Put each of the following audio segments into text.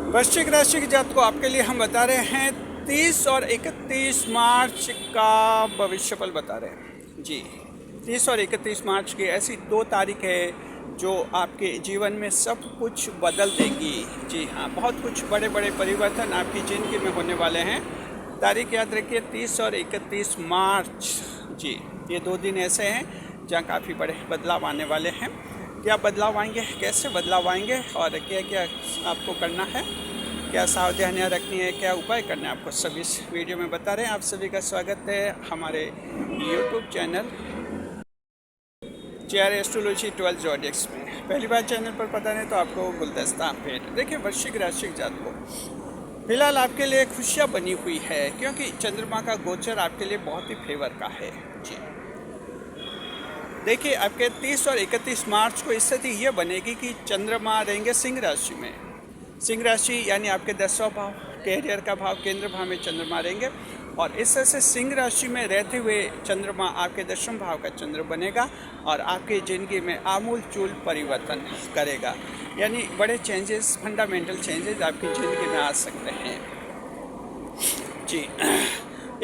वृश्चिक राशि की जात को आपके लिए हम बता रहे हैं 30 और 31 मार्च का भविष्यफल बता रहे हैं जी। 30 और 31 मार्च की ऐसी 2 तारीख है जो आपके जीवन में सब कुछ बदल देगी। जी हाँ, बहुत कुछ बड़े बड़े परिवर्तन आपकी ज़िंदगी में होने वाले हैं। तारीख याद रखिए 30 और 31 मार्च जी। ये 2 दिन ऐसे हैं जहाँ काफ़ी बड़े बदलाव आने वाले हैं। क्या बदलाव आएंगे, कैसे बदलाव आएंगे और क्या क्या आपको करना है, क्या सावधानियाँ रखनी है, क्या उपाय करना है, आपको सभी इस वीडियो में बता रहे हैं। आप सभी का स्वागत है हमारे YouTube channel JR astrology 12 zodiacs में। पहली बार चैनल पर पता नहीं तो आपको गुलदस्ता भेंट। देखिए, वृश्चिक राशि के जात को फिलहाल आपके लिए खुशियाँ बनी हुई है क्योंकि चंद्रमा का गोचर आपके लिए बहुत ही फेवर का है जी। देखिए, आपके 30 और 31 मार्च को स्थिति ये बनेगी कि चंद्रमा रहेंगे सिंह राशि में। सिंह राशि यानी आपके 10वां भाव, कैरियर का भाव, केंद्र भाव में चंद्रमा रहेंगे और इस तरह से सिंह राशि में रहते हुए चंद्रमा आपके 10वें भाव का चंद्र बनेगा और आपकी ज़िंदगी में आमूल चूल परिवर्तन करेगा। यानी बड़े चेंजेस, फंडामेंटल चेंजेस आपकी ज़िंदगी में आ सकते हैं जी।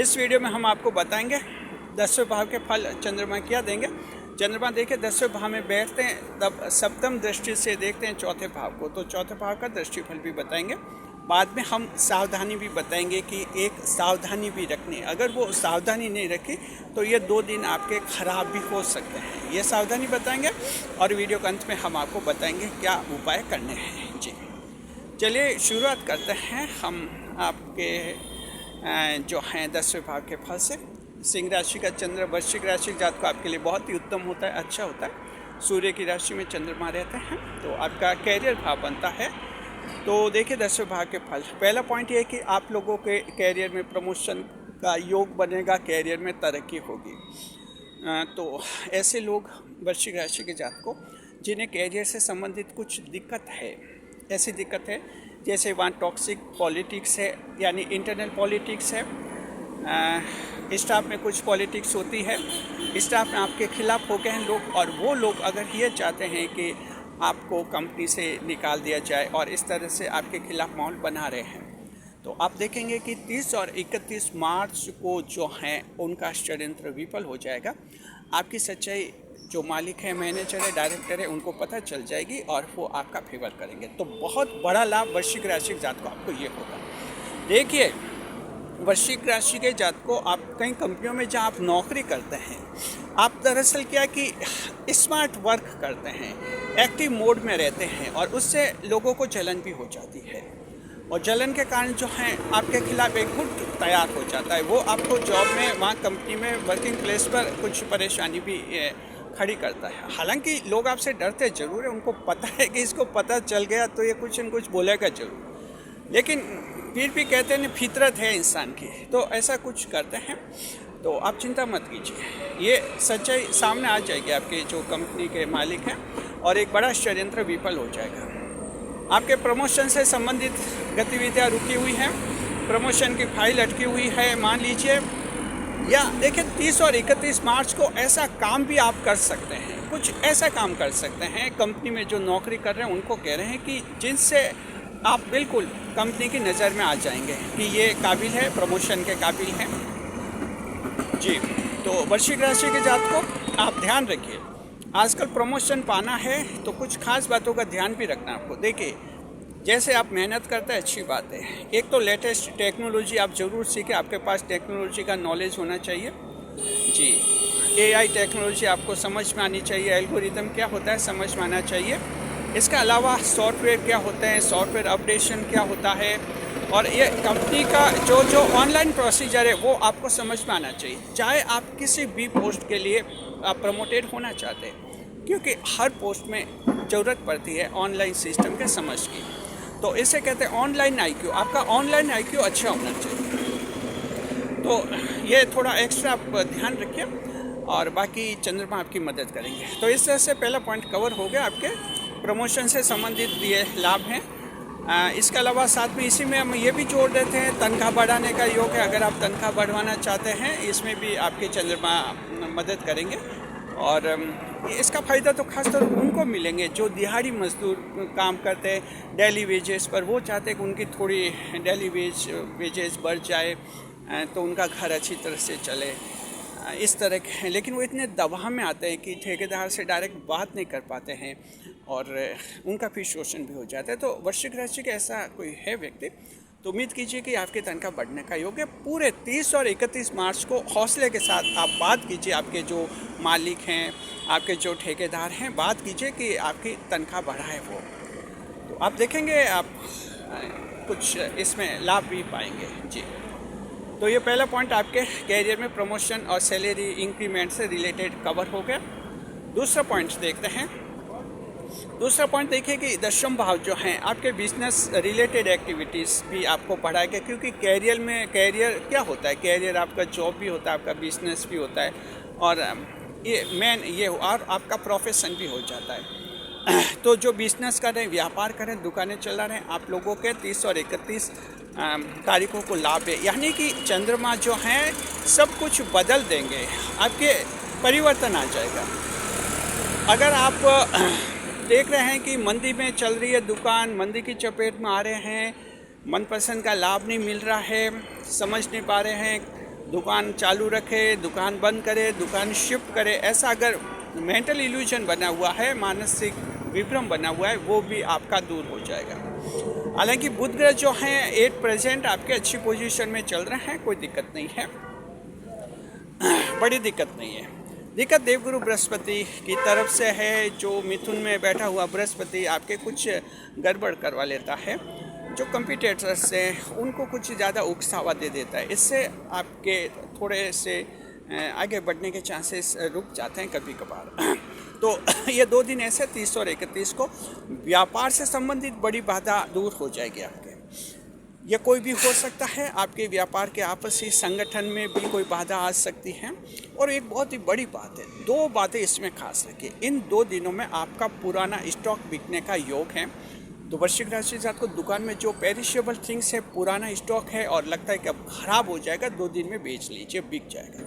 इस वीडियो में हम आपको बताएंगे 10वें भाव के फल चंद्रमा क्या देंगे। चंद्रमा देखिए 10वें भाव में बैठते हैं, तब सप्तम दृष्टि से देखते हैं चौथे भाव को, तो चौथे भाव का दृष्टिफल भी बताएंगे। बाद में हम सावधानी भी बताएंगे कि एक सावधानी भी रखनी है। अगर वो सावधानी नहीं रखी तो ये 2 दिन आपके ख़राब भी हो सकते हैं। ये सावधानी बताएंगे और वीडियो के अंत में हम आपको बताएंगे क्या उपाय करने हैं जी। चलिए शुरुआत करते हैं हम आपके जो हैं 10वें भाव के फल से। सिंह राशि का चंद्र वृश्चिक राशि के जात को आपके लिए बहुत ही उत्तम होता है, अच्छा होता है। सूर्य की राशि में चंद्रमा रहते हैं तो आपका कैरियर भाव बनता है। तो देखिए 10वें भाव के फल, पहला पॉइंट ये है कि आप लोगों के कैरियर में प्रमोशन का योग बनेगा, कैरियर में तरक्की होगी। तो ऐसे लोग वृश्चिक राशि के जात को जिन्हें कैरियर से संबंधित कुछ दिक्कत है, ऐसी दिक्कत है जैसे वहाँ टॉक्सिक पॉलिटिक्स है, यानी इंटरनल पॉलिटिक्स है, स्टाफ में कुछ पॉलिटिक्स होती है, स्टाफ में आपके खिलाफ हो गए हैं लोग, और वो लोग अगर ये चाहते हैं कि आपको कंपनी से निकाल दिया जाए और इस तरह से आपके खिलाफ माहौल बना रहे हैं, तो आप देखेंगे कि 30 और 31 मार्च को जो हैं उनका षड्यंत्र विफल हो जाएगा। आपकी सच्चाई जो मालिक है, मैनेजर है, डायरेक्टर है, उनको पता चल जाएगी और वो आपका फेवर करेंगे। तो बहुत बड़ा लाभ वृश्चिक राशि के जात को आपको ये होगा। देखिए, वृश्चिक राशि के जात को आप कई कंपनियों में जहाँ आप नौकरी करते हैं, आप दरअसल क्या कि स्मार्ट वर्क करते हैं, एक्टिव मोड में रहते हैं और उससे लोगों को जलन भी हो जाती है और जलन के कारण जो है आपके खिलाफ एक गुट तैयार हो जाता है। वो आपको जॉब में, वहाँ कंपनी में, वर्किंग प्लेस पर कुछ परेशानी भी खड़ी करता है। हालांकि लोग आपसे डरते ज़रूर है, उनको पता है कि इसको पता चल गया तो ये कुछ न कुछ बोलेगा ज़रूर, लेकिन फिर भी कहते हैं फितरत है इंसान की, तो ऐसा कुछ करते हैं। तो आप चिंता मत कीजिए, ये सच्चाई सामने आ जाएगी आपके जो कंपनी के मालिक हैं और एक बड़ा षड्यंत्र विफल हो जाएगा। आपके प्रमोशन से संबंधित गतिविधियां रुकी हुई हैं, प्रमोशन की फाइल अटकी हुई है मान लीजिए, या देखिए 30 और 31 मार्च को ऐसा काम भी आप कर सकते हैं, कुछ ऐसा काम कर सकते हैं कंपनी में जो नौकरी कर रहे हैं उनको कह रहे हैं कि जिनसे आप बिल्कुल कंपनी की नज़र में आ जाएंगे कि ये काबिल है, प्रमोशन के काबिल हैं जी। तो वृश्चिक राशि के जात को आप ध्यान रखिए, आजकल प्रमोशन पाना है तो कुछ खास बातों का ध्यान भी रखना आपको। देखिए, जैसे आप मेहनत करते हैं अच्छी बात है, एक तो लेटेस्ट टेक्नोलॉजी आप ज़रूर सीखें, आपके पास टेक्नोलॉजी का नॉलेज होना चाहिए जी। AI टेक्नोलॉजी आपको समझ में आनी चाहिए, एल्गोरिदम क्या होता है समझ में आना चाहिए। इसके अलावा सॉफ्टवेयर क्या होते हैं, सॉफ्टवेयर अपडेशन क्या होता है, और ये कंपनी का जो ऑनलाइन प्रोसीजर है वो आपको समझ में आना चाहिए। चाहे आप किसी भी पोस्ट के लिए आप प्रमोटेड होना चाहते हैं, क्योंकि हर पोस्ट में ज़रूरत पड़ती है ऑनलाइन सिस्टम के समझ की। तो इसे कहते हैं ऑनलाइन IQ। आपका ऑनलाइन IQ अच्छा होना चाहिए, तो ये थोड़ा एक्स्ट्रा आप ध्यान रखिए और बाकी चंद्रमा आपकी मदद करेंगे। तो इस तरह से पहला पॉइंट कवर हो गया, आपके प्रमोशन से संबंधित ये लाभ हैं। इसके अलावा साथ में इसी में हम ये भी जोड़ देते हैं तनख्वाह बढ़ाने का योग है। अगर आप तनख्वाह बढ़वाना चाहते हैं, इसमें भी आपके चंद्रमा मदद करेंगे। और इसका फ़ायदा तो खासतौर पर उनको मिलेंगे जो दिहाड़ी मजदूर काम करते हैं डेली वेजेस पर। वो चाहते हैं कि उनकी थोड़ी डेली वेजेस बढ़ जाए तो उनका घर अच्छी तरह से चले, इस तरह के हैं। लेकिन वो इतने दबाव में आते हैं कि ठेकेदार से डायरेक्ट बात नहीं कर पाते हैं और उनका फिर शोषण भी हो जाता है। तो वृश्चिक राशि का ऐसा कोई है व्यक्ति तो उम्मीद कीजिए कि आपकी तनख्वाह बढ़ने का योग है। पूरे 30 और 31 मार्च को हौसले के साथ आप बात कीजिए, आपके जो मालिक हैं, आपके जो ठेकेदार हैं, बात कीजिए कि आपकी तनख्वाह बढ़ाए वो, तो आप देखेंगे आप कुछ इसमें लाभ भी पाएंगे जी। तो ये पहला पॉइंट आपके कैरियर में प्रमोशन और सैलरी इंक्रीमेंट से रिलेटेड कवर हो गया। दूसरा पॉइंट देखते हैं। दूसरा पॉइंट देखिए कि दशम भाव जो हैं आपके बिजनेस रिलेटेड एक्टिविटीज़ भी आपको बढ़ाएगा, क्योंकि कैरियर क्या होता है, कैरियर आपका जॉब भी होता है, आपका बिजनेस भी होता है और ये मेन ये और आपका प्रोफेशन भी हो जाता है। तो जो बिजनेस कर रहे हैं, व्यापार करें, दुकानें चला रहे हैं, आप लोगों के 30 और 31 तारीखों को लाभ है। यानी कि चंद्रमा जो हैं सब कुछ बदल देंगे, आपके परिवर्तन आ जाएगा। अगर आप देख रहे हैं कि मंदी में चल रही है दुकान, मंदी की चपेट में आ रहे हैं, मनपसंद का लाभ नहीं मिल रहा है, समझ नहीं पा रहे हैं, दुकान चालू रखे, दुकान बंद करे, दुकान शिफ्ट करे, ऐसा अगर मेंटल इल्यूजन बना हुआ है, मानसिक विभ्रम बना हुआ है, वो भी आपका दूर हो जाएगा। हालांकि बुध ग्रह जो हैं एट प्रेजेंट आपके अच्छी पोजीशन में चल रहे हैं, कोई दिक्कत नहीं है, बड़ी दिक्कत नहीं है। दिक्कत देवगुरु बृहस्पति की तरफ से है। जो मिथुन में बैठा हुआ बृहस्पति आपके कुछ गड़बड़ करवा लेता है, जो कंपटीटर्स हैं उनको कुछ ज़्यादा उकसावा दे देता है, इससे आपके थोड़े से आगे बढ़ने के चांसेस रुक जाते हैं कभी कभार। तो ये 2 दिन ऐसे 30 और 31 को व्यापार से संबंधित बड़ी बाधा दूर हो जाएगी आपके। यह कोई भी हो सकता है, आपके व्यापार के आपसी संगठन में भी कोई बाधा आ सकती है। और एक बहुत ही बड़ी बात है, 2 बातें इसमें खास रखिए, इन 2 दिनों में आपका पुराना स्टॉक बिकने का योग है। तो वृश्चिक राशि से आपको दुकान में जो पेरिशेबल थिंग्स है, पुराना स्टॉक है और लगता है कि अब खराब हो जाएगा, 2 दिन में बेच लीजिए, बिक जाएगा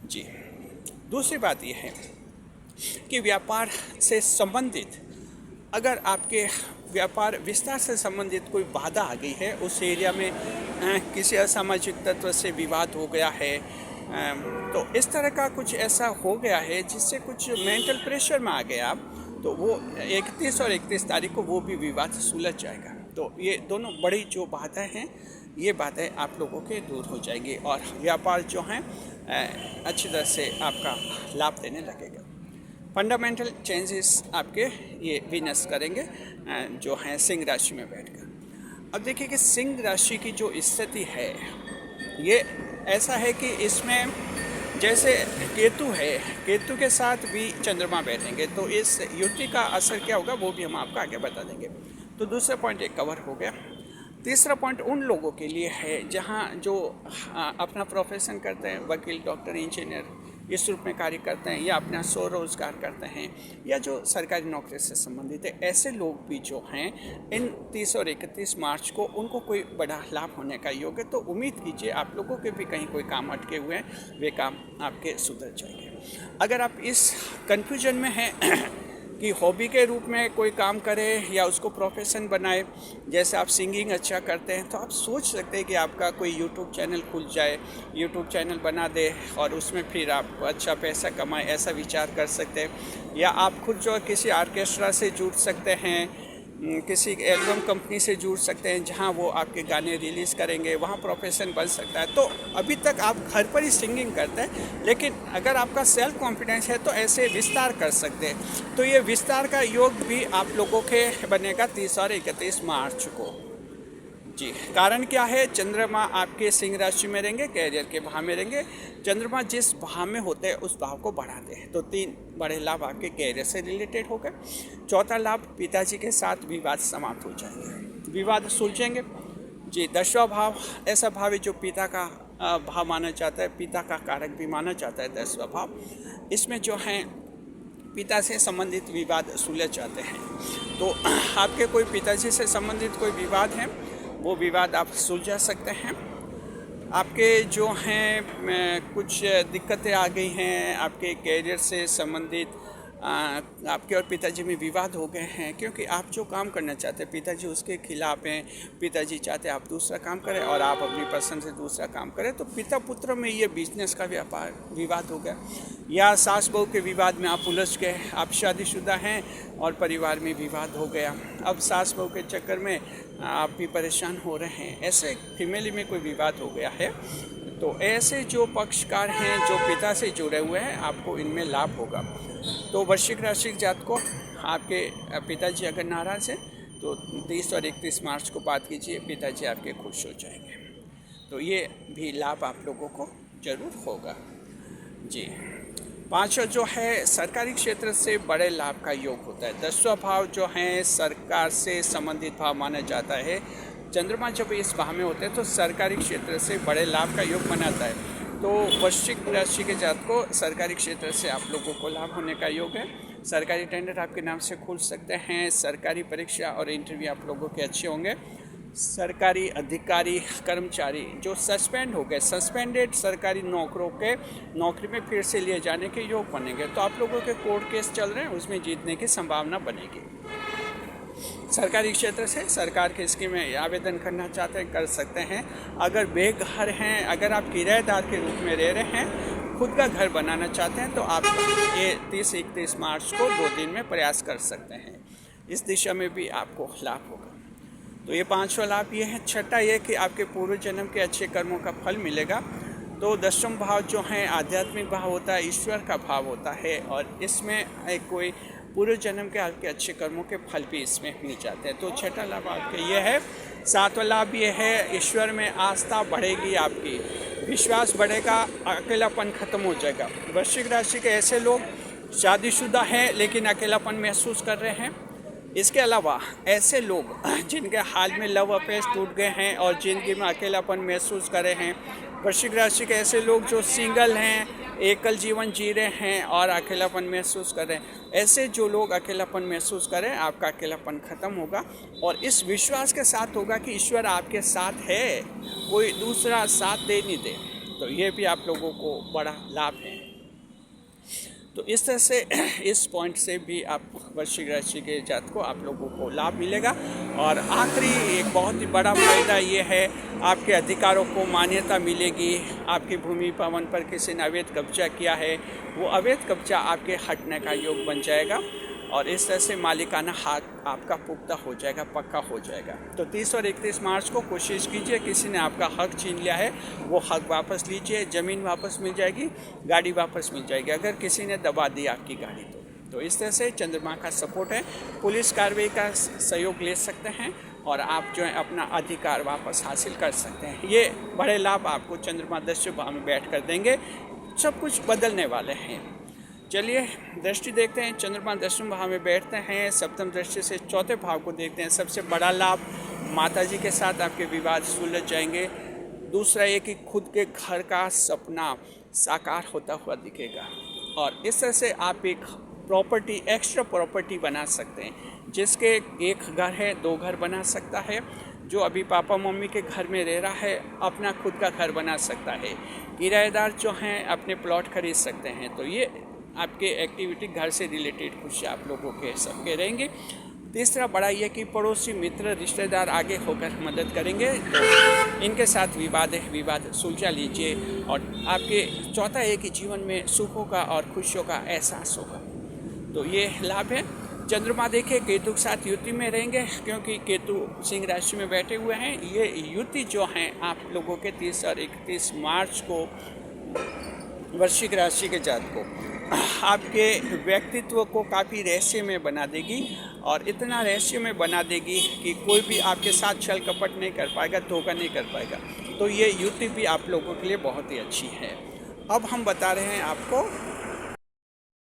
जी। दूसरी बात यह है कि व्यापार से संबंधित अगर आपके व्यापार विस्तार से संबंधित कोई बाधा आ गई है, उस एरिया में किसी असामाजिक तत्व से विवाद हो गया है, तो इस तरह का कुछ ऐसा हो गया है जिससे कुछ मेंटल प्रेशर में आ गए आप, तो वो 31 और 31 तारीख को वो भी विवाद सुलझ जाएगा। तो ये दोनों बड़ी जो बाधाएं हैं, ये बातें आप लोगों के दूर हो जाएंगी और व्यापार जो हैं अच्छी तरह से आपका लाभ देने लगेगा। फंडामेंटल चेंजेस आपके ये विनस करेंगे जो हैं सिंह राशि में बैठकर। अब देखिए कि सिंह राशि की जो स्थिति है ये ऐसा है कि इसमें जैसे केतु है, केतु के साथ भी चंद्रमा बैठेंगे, तो इस युति का असर क्या होगा वो भी हम आपको आगे बता देंगे। तो दूसरा पॉइंट एक कवर हो गया। तीसरा पॉइंट उन लोगों के लिए है जहां जो अपना प्रोफेशन करते हैं, वकील, डॉक्टर, इंजीनियर, इस रूप में कार्य करते हैं या अपना स्वरोजगार करते हैं या जो सरकारी नौकरी से संबंधित है, ऐसे लोग भी जो हैं इन 30 और 31 मार्च को उनको कोई बड़ा लाभ होने का योग है। तो उम्मीद कीजिए आप लोगों के भी कहीं कोई काम अटके हुए हैं, वे काम आपके सुधर जाएंगे। अगर आप इस कन्फ्यूजन में हैं कि हॉबी के रूप में कोई काम करे या उसको प्रोफेशन बनाए, जैसे आप सिंगिंग अच्छा करते हैं तो आप सोच सकते हैं कि आपका कोई यूट्यूब चैनल खुल जाए, यूट्यूब चैनल बना दे और उसमें फिर आप अच्छा पैसा कमाएं, ऐसा विचार कर सकते हैं। या आप खुद जो किसी ऑर्केस्ट्रा से जुड़ सकते हैं, किसी एल्बम कंपनी से जुड़ सकते हैं जहां वो आपके गाने रिलीज़ करेंगे, वहां प्रोफेशन बन सकता है। तो अभी तक आप घर पर ही सिंगिंग करते हैं, लेकिन अगर आपका सेल्फ कॉन्फिडेंस है तो ऐसे विस्तार कर सकते हैं। तो ये विस्तार का योग भी आप लोगों के बनेगा 30 और 31 मार्च को जी। कारण क्या है, चंद्रमा आपके सिंह राशि में रहेंगे, कैरियर के भाव में रहेंगे। चंद्रमा जिस भाव में होते हैं उस भाव को बढ़ाते हैं। तो 3 बड़े लाभ आपके कैरियर से रिलेटेड हो गए। चौथा लाभ, पिताजी के साथ विवाद समाप्त हो जाएंगे, विवाद सुलझेंगे जी। 10वां भाव ऐसा भाव है जो पिता का भाव माना जाता है, पिता का कारक भी माना जाता है 10वां भाव। इसमें जो है पिता से संबंधित विवाद सुलझ जाते हैं। तो आपके कोई पिताजी से संबंधित कोई विवाद है, वो विवाद आप सुलझा सकते हैं। आपके जो हैं कुछ दिक्कतें आ गई हैं आपके कैरियर से संबंधित। आपके और पिताजी में विवाद हो गए हैं क्योंकि आप जो काम करना चाहते हैं पिताजी उसके खिलाफ हैं। पिताजी चाहते हैं आप दूसरा काम करें और आप अपनी पसंद से दूसरा काम करें, तो पिता पुत्र में ये बिजनेस का व्यापार विवाद हो गया। या सास बहू के विवाद में आप उलझ गए, आप शादीशुदा हैं और परिवार में विवाद हो गया। अब सास बहू के चक्कर में आप भी परेशान हो रहे हैं, ऐसे फैमिली में कोई विवाद हो गया है। तो ऐसे जो पक्षकार हैं जो पिता से जुड़े हुए हैं आपको इनमें लाभ होगा। तो वृश्चिक राशि जात को आपके पिताजी अगर नाराज़ हैं तो 30 और 31 मार्च को बात कीजिए, पिताजी आपके खुश हो जाएंगे। तो ये भी लाभ आप लोगों को जरूर होगा जी। 5वां जो है सरकारी क्षेत्र से बड़े लाभ का योग होता है। 10वां भाव जो है सरकार से संबंधित भाव माना जाता है। चंद्रमा जब इस भाव में होते हैं तो सरकारी क्षेत्र से बड़े लाभ का योग बनाता है। तो वृश्चिक राशि के जात को सरकारी क्षेत्र से आप लोगों को लाभ होने का योग है। सरकारी टेंडर आपके नाम से खुल सकते हैं। सरकारी परीक्षा और इंटरव्यू आप लोगों के अच्छे होंगे। सरकारी अधिकारी कर्मचारी जो सस्पेंड हो गए, सस्पेंडेड सरकारी नौकरों के नौकरी में फिर से लिए जाने के योग बनेंगे। तो आप लोगों के कोर्ट केस चल रहे हैं, उसमें जीतने की संभावना बनेगी। सरकारी क्षेत्र से सरकार की स्कीम में आवेदन करना चाहते हैं कर सकते हैं। अगर बेघर हैं, अगर आप किराएदार के रूप में रह रहे हैं, खुद का घर बनाना चाहते हैं, तो आप ये 30-31 मार्च को 2 दिन में प्रयास कर सकते हैं। इस दिशा में भी आपको लाभ होगा। तो ये 5वां लाभ ये है। 6वां ये कि आपके पूर्व जन्म के अच्छे कर्मों का फल मिलेगा। तो 10वां भाव जो है आध्यात्मिक भाव होता है, ईश्वर का भाव होता है और इसमें कोई पूर्व जन्म के आपके अच्छे कर्मों के फल भी इसमें मिल जाते हैं। तो 6वां लाभ आपके ये है। 7वां लाभ ये है ईश्वर में आस्था बढ़ेगी, आपकी विश्वास बढ़ेगा, अकेलापन खत्म हो जाएगा। वृश्चिक राशि के ऐसे लोग शादीशुदा हैं लेकिन अकेलापन महसूस कर रहे हैं। इसके अलावा ऐसे लोग जिनके हाल में लव अफेयर्स टूट गए हैं और जिंदगी में अकेलापन महसूस कर रहे हैं। वृश्चिक राशि के ऐसे लोग जो सिंगल हैं, एकल जीवन जी रहे हैं और अकेलापन महसूस कर रहे हैं, ऐसे जो लोग अकेलापन महसूस करें आपका अकेलापन ख़त्म होगा और इस विश्वास के साथ होगा कि ईश्वर आपके साथ है, कोई दूसरा साथ दे नहीं दे। तो ये भी आप लोगों को बड़ा लाभ है। तो इस तरह से इस पॉइंट से भी आप वृश्चिक राशि के जात को आप लोगों को लाभ मिलेगा। और आखिरी एक बहुत ही बड़ा फायदा ये है, आपके अधिकारों को मान्यता मिलेगी। आपकी भूमि भवन पर किसी ने अवैध कब्जा किया है, वो अवैध कब्जा आपके हटने का योग बन जाएगा और इस तरह से मालिकाना हक आपका पुख्ता हो जाएगा, पक्का हो जाएगा। तो 30 और 31 मार्च को कोशिश कीजिए, किसी ने आपका हक छीन लिया है वो हक वापस लीजिए। ज़मीन वापस मिल जाएगी, गाड़ी वापस मिल जाएगी अगर किसी ने दबा दी आपकी गाड़ी तो इस तरह से चंद्रमा का सपोर्ट है। पुलिस कार्रवाई का सहयोग ले सकते हैं और आप जो है अपना अधिकार वापस हासिल कर सकते हैं। ये बड़े लाभ आपको चंद्रमा 10वें भाव में बैठ कर देंगे, सब कुछ बदलने वाले हैं। चलिए दृष्टि देखते हैं। चंद्रमा 10वें भाव में बैठते हैं, सप्तम दृष्टि से 4थे भाव को देखते हैं। सबसे बड़ा लाभ, माताजी के साथ आपके विवाद सुलझ जाएंगे। दूसरा ये कि खुद के घर का सपना साकार होता हुआ दिखेगा और इस तरह से आप एक प्रॉपर्टी, एक्स्ट्रा प्रॉपर्टी बना सकते हैं। जिसके एक घर है 2 घर बना सकता है, जो अभी पापा मम्मी के घर में रह रहा है अपना खुद का घर बना सकता है। किराएदार जो हैं अपने प्लॉट खरीद सकते हैं। तो ये आपके एक्टिविटी घर से रिलेटेड कुछ आप लोगों के सबके रहेंगे। तीसरा बड़ा ये कि पड़ोसी, मित्र, रिश्तेदार आगे होकर मदद करेंगे, तो इनके साथ विवाद सुलझा लीजिए। और आपके चौथा है कि जीवन में सुखों का और खुशियों का एहसास होगा। तो ये लाभ है। चंद्रमा देखिए केतु के साथ युति में रहेंगे क्योंकि केतु सिंह राशि में बैठे हुए हैं। ये युति जो हैं आप लोगों के 30 और 31 मार्च को वृश्चिक राशि के जात को आपके व्यक्तित्व को काफ़ी रहस्यमय बना देगी और इतना रहस्यमय बना देगी कि कोई भी आपके साथ छल कपट नहीं कर पाएगा, धोखा नहीं कर पाएगा। तो ये युति भी आप लोगों के लिए बहुत ही अच्छी है। अब हम बता रहे हैं आपको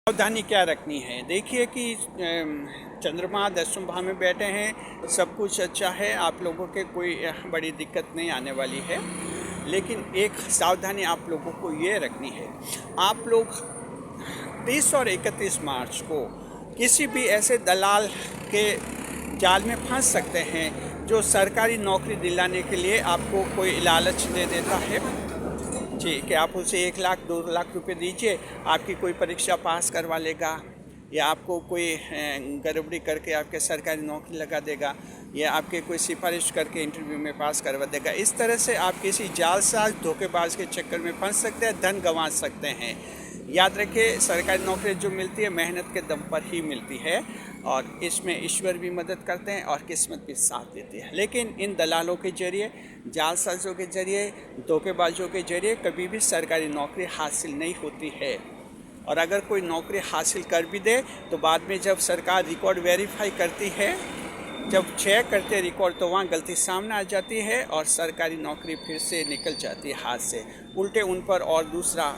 सावधानी क्या रखनी है। देखिए कि चंद्रमा 10वें भाव में बैठे हैं, सब कुछ अच्छा है, आप लोगों के कोई बड़ी दिक्कत नहीं आने वाली है। लेकिन एक सावधानी आप लोगों को ये रखनी है, आप लोग 30 और 31 मार्च को किसी भी ऐसे दलाल के जाल में फंस सकते हैं जो सरकारी नौकरी दिलाने के लिए आपको कोई लालच दे देता है जी कि आप उसे 1 लाख 2 लाख रुपए दीजिए, आपकी कोई परीक्षा पास करवा लेगा, या आपको कोई गड़बड़ी करके आपके सरकारी नौकरी लगा देगा, या आपके कोई सिफारिश करके इंटरव्यू में पास करवा देगा। इस तरह से आप किसी जालसाज धोखेबाज के चक्कर में फंस सकते हैं, धन गंवा सकते हैं। याद रखिए, सरकारी नौकरी जो मिलती है मेहनत के दम पर ही मिलती है, और इसमें ईश्वर भी मदद करते हैं और किस्मत भी साथ देती है। लेकिन इन दलालों के जरिए, जालसाजों के जरिए, धोखेबाजों के जरिए कभी भी सरकारी नौकरी हासिल नहीं होती है। और अगर कोई नौकरी हासिल कर भी दे तो बाद में जब सरकार रिकॉर्ड वेरीफाई करती है, जब चेक करते हैं रिकॉर्ड, तो वहाँ गलती सामने आ जाती है और सरकारी नौकरी फिर से निकल जाती है हाथ से। उल्टे उन पर और दूसरा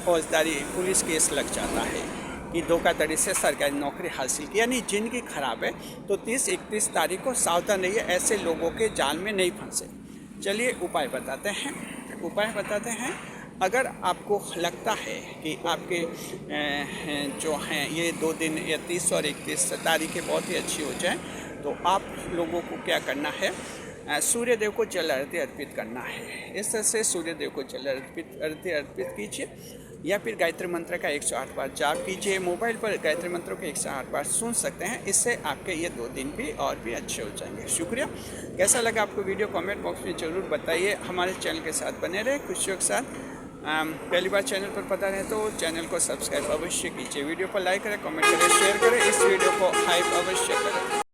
फौजदारी पुलिस केस लग जाता है कि धोखाधड़ी से सरकारी नौकरी हासिल की। यानी जिनकी खराब है तो 30-31 तारीख को सावधान रहिए, ऐसे लोगों के जाल में नहीं फंसे। चलिए उपाय बताते हैं। अगर आपको लगता है कि आपके जो हैं ये 2 दिन या 30 और 31 तारीखें बहुत ही अच्छी हो जाए, तो आप लोगों को क्या करना है, सूर्य देव को जल अर्घ्य अर्पित करना है। इस तरह से सूर्य देव को जल अर्पित कीजिए, या फिर गायत्री मंत्र का 108 बार जाप कीजिए। मोबाइल पर गायत्री मंत्रों के 108 बार सुन सकते हैं। इससे आपके ये 2 दिन भी और भी अच्छे हो जाएंगे। शुक्रिया। कैसा लगा आपको वीडियो, कमेंट बॉक्स में ज़रूर बताइए। हमारे चैनल के साथ बने रहे, खुशियों के साथ। पहली बार चैनल पर पता है तो चैनल को सब्सक्राइब अवश्य कीजिए। वीडियो पर लाइक करें, कमेंट करें, शेयर करें, इस वीडियो को हाइप अवश्य करें।